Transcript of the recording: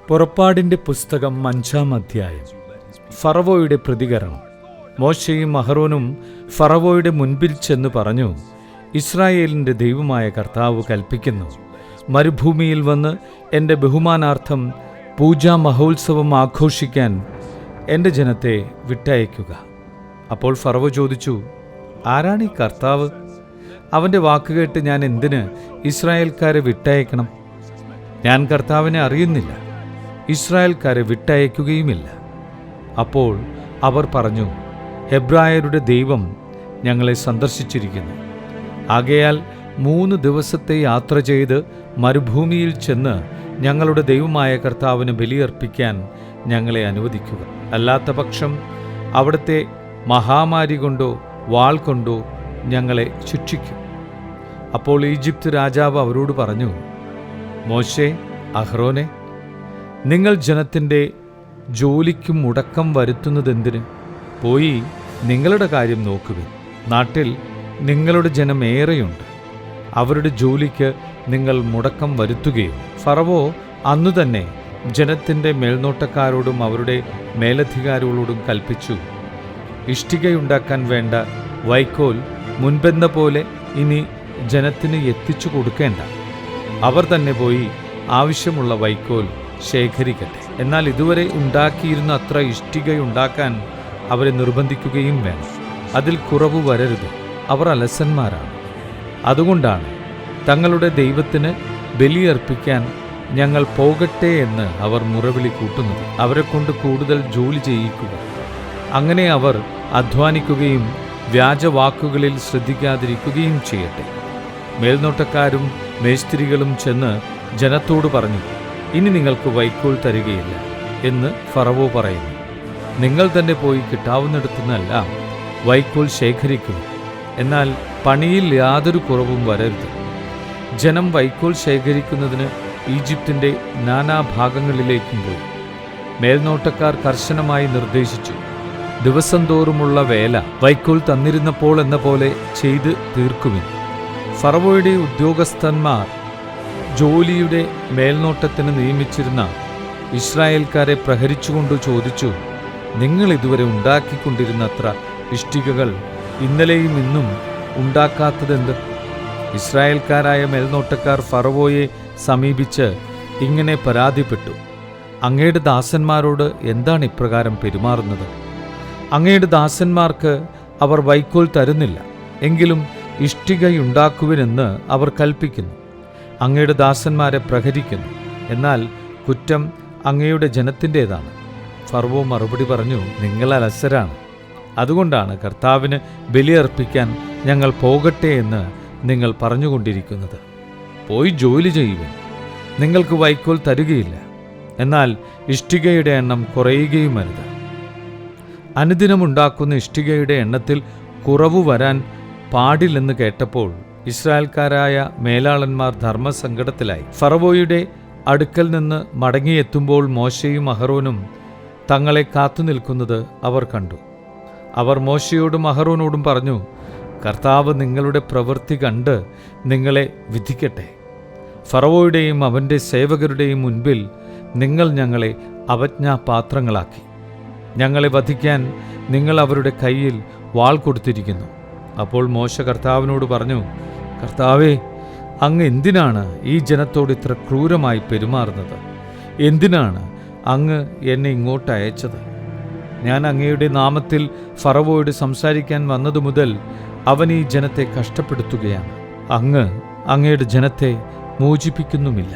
പുറപ്പാടിൻ്റെ പുസ്തകം 5-ാം അധ്യായം. ഫറവോയുടെ പ്രതികരണം. മോശയും അഹറോനും ഫറവോയുടെ മുൻപിൽ ചെന്ന് പറഞ്ഞു, ഇസ്രായേലിൻ്റെ ദൈവമായ കർത്താവ് കൽപ്പിക്കുന്നു, മരുഭൂമിയിൽ വന്ന് എൻ്റെ ബഹുമാനാർത്ഥം പൂജാ മഹോത്സവം ആഘോഷിക്കാൻ എൻ്റെ ജനത്തെ വിട്ടയക്കുക. അപ്പോൾ ഫറവോ ചോദിച്ചു, ആരാണ് ഈ കർത്താവ്? അവൻ്റെ വാക്കുകേട്ട് ഞാൻ എന്തിന് ഇസ്രായേൽക്കാരെ വിട്ടയക്കണം? ഞാൻ കർത്താവിനെ അറിയുന്നില്ല, ഇസ്രായേൽക്കാരെ വിട്ടയക്കുകയുമില്ല. അപ്പോൾ അവർ പറഞ്ഞു, ഹെബ്രായരുടെ ദൈവം ഞങ്ങളെ സന്ദർശിച്ചിരിക്കുന്നു. ആകയാൽ 3 ദിവസത്തെ യാത്ര ചെയ്ത് മരുഭൂമിയിൽ ചെന്ന് ഞങ്ങളുടെ ദൈവമായ കർത്താവിന് ബലിയർപ്പിക്കാൻ ഞങ്ങളെ അനുവദിക്കുക. അല്ലാത്ത പക്ഷം അവിടുത്തെ മഹാമാരി കൊണ്ടോ വാൾ കൊണ്ടോ ഞങ്ങളെ ശിക്ഷിക്കും. അപ്പോൾ ഈജിപ്ത് രാജാവ് അവരോട് പറഞ്ഞു, മോശെ, അഹ്റോനെ, നിങ്ങൾ ജനത്തിൻ്റെ ജോലിക്കും മുടക്കം വരുത്തുന്നതെന്തിന്? പോയി നിങ്ങളുടെ കാര്യം നോക്കുവിൻ. നാട്ടിൽ നിങ്ങളുടെ ജനം ഏറെയുണ്ട്, അവരുടെ ജോലിക്ക് നിങ്ങൾ മുടക്കം വരുത്തുകയോ? ഫറവോ അന്നു തന്നെ ജനത്തിൻ്റെ മേൽനോട്ടക്കാരോടും അവരുടെ മേലധികാരികളോടും കൽപ്പിച്ചു, ഇഷ്ടികയുണ്ടാക്കാൻ വേണ്ട വൈക്കോൽ മുൻപെന്ന പോലെ ഇനി ജനത്തിന് എത്തിച്ചു കൊടുക്കേണ്ട. അവർ തന്നെ പോയി ആവശ്യമുള്ള വൈക്കോൽ ശേഖരിക്കട്ടെ. എന്നാൽ ഇതുവരെ ഉണ്ടാക്കിയിരുന്ന അത്ര ഇഷ്ടികയുണ്ടാക്കാൻ അവരെ നിർബന്ധിക്കുകയും വേണം. അതിൽ കുറവ് വരരുത്. അവർ അലസന്മാരാണ്. അതുകൊണ്ടാണ് തങ്ങളുടെ ദൈവത്തിന് ബലിയർപ്പിക്കാൻ ഞങ്ങൾ പോകട്ടെ എന്ന് അവർ മുറവിളി കൂട്ടുന്നത്. അവരെക്കൊണ്ട് കൂടുതൽ ജോലി ചെയ്യിക്കുക. അങ്ങനെ അവർ അധ്വാനിക്കുകയും വ്യാജവാക്കുകളിൽ ശ്രദ്ധിക്കാതിരിക്കുകയും ചെയ്യട്ടെ. മേൽനോട്ടക്കാരും മേസ്ത്രികളും ചെന്ന് ജനത്തോട് പറഞ്ഞു, ഇനി നിങ്ങൾക്ക് വൈക്കോൽ തരികയില്ല എന്ന് ഫറവോ പറയുന്നു. നിങ്ങൾ തന്നെ പോയി കിട്ടാവുന്നിടത്തുനിന്നെല്ലാം വൈക്കോൽ ശേഖരിക്കുക. എന്നാൽ പണിയിൽ യാതൊരു കുറവും വരരുത്. ജനം വൈക്കോൽ ശേഖരിക്കുന്നതിന് ഈജിപ്തിൻ്റെ നാനാഭാഗങ്ങളിലേക്കും പോയി. മേൽനോട്ടക്കാർ കർശനമായി നിർദ്ദേശിച്ചു, ദിവസം തോറുമുള്ള വേല വൈക്കോൽ തന്നിരുന്നപ്പോൾ എന്ന പോലെ ചെയ്ത് തീർക്കുവിൻ. ഫറവോയുടെ ഉദ്യോഗസ്ഥന്മാർ ജോലിയുടെ മേൽനോട്ടത്തിന് നിയമിച്ചിരുന്ന ഇസ്രായേൽക്കാരെ പ്രഹരിച്ചുകൊണ്ട് ചോദിച്ചു, നിങ്ങൾ ഇതുവരെ ഉണ്ടാക്കിക്കൊണ്ടിരുന്നത്ര ഇഷ്ടികകൾ ഇന്നലെയും ഇന്നും ഉണ്ടാക്കാത്തതെന്ത്? ഇസ്രായേൽക്കാരായ മേൽനോട്ടക്കാർ ഫറവോയെ സമീപിച്ച് ഇങ്ങനെ പരാതിപ്പെട്ടു, അങ്ങയുടെ ദാസന്മാരോട് എന്താണ് ഇപ്രകാരം പെരുമാറുന്നത്? അങ്ങയുടെ ദാസന്മാർക്ക് അവർ വൈക്കോൽ തരുന്നില്ല, എങ്കിലും ഇഷ്ടികയുണ്ടാക്കുവിനെന്ന് അവർ കൽപ്പിക്കുന്നു. അങ്ങയുടെ ദാസന്മാരെ പ്രഹരിക്കുന്നു, എന്നാൽ കുറ്റം അങ്ങയുടെ ജനത്തിൻ്റേതാണ്. ഫറവോ മറുപടി പറഞ്ഞു, നിങ്ങൾ അലസരാണ്. അതുകൊണ്ടാണ് കർത്താവിന് ബലിയർപ്പിക്കാൻ ഞങ്ങൾ പോകട്ടെ എന്ന് നിങ്ങൾ പറഞ്ഞുകൊണ്ടിരിക്കുന്നത്. പോയി ജോലി ചെയ്യുവിൻ. നിങ്ങൾക്ക് വൈക്കോൽ തരികയില്ല, എന്നാൽ ഇഷ്ടികയുടെ എണ്ണം കുറയുകയും അരുത്. അനുദിനമുണ്ടാക്കുന്ന ഇഷ്ടികയുടെ എണ്ണത്തിൽ കുറവ് വരാൻ പാടില്ലെന്ന് കേട്ടപ്പോൾ ഇസ്രായേൽക്കാരായ മേലാളന്മാർ ധർമ്മസങ്കടത്തിലായി. ഫറവോയുടെ അടുക്കൽ നിന്ന് മടങ്ങിയെത്തുമ്പോൾ മോശയും അഹറോനും തങ്ങളെ കാത്തുനിൽക്കുന്നത് അവർ കണ്ടു. അവർ മോശയോടും അഹറോനോടും പറഞ്ഞു, കർത്താവ് നിങ്ങളുടെ പ്രവൃത്തി കണ്ട് നിങ്ങളെ വിധിക്കട്ടെ. ഫറവോയുടെയും അവൻ്റെ സേവകരുടെയും മുൻപിൽ നിങ്ങൾ ഞങ്ങളെ അവജ്ഞാപാത്രങ്ങളാക്കി. ഞങ്ങളെ വധിക്കാൻ നിങ്ങൾ അവരുടെ കയ്യിൽ വാൾ കൊടുത്തിരിക്കുന്നു. അപ്പോൾ മോശ കർത്താവിനോട് പറഞ്ഞു, കർത്താവേ, അങ്ങ് എന്തിനാണ് ഈ ജനത്തോട് ഇത്ര ക്രൂരമായി പെരുമാറുന്നത്? എന്തിനാണ് അങ്ങ് എന്നെ ഇങ്ങോട്ട് അയച്ചത്? ഞാൻ അങ്ങയുടെ നാമത്തിൽ ഫറവോയോട് സംസാരിക്കാൻ വന്നതു മുതൽ അവൻ ഈ ജനത്തെ കഷ്ടപ്പെടുത്തുകയാണ്. അങ്ങ് അങ്ങയുടെ ജനത്തെ മോചിപ്പിക്കുന്നുമില്ല.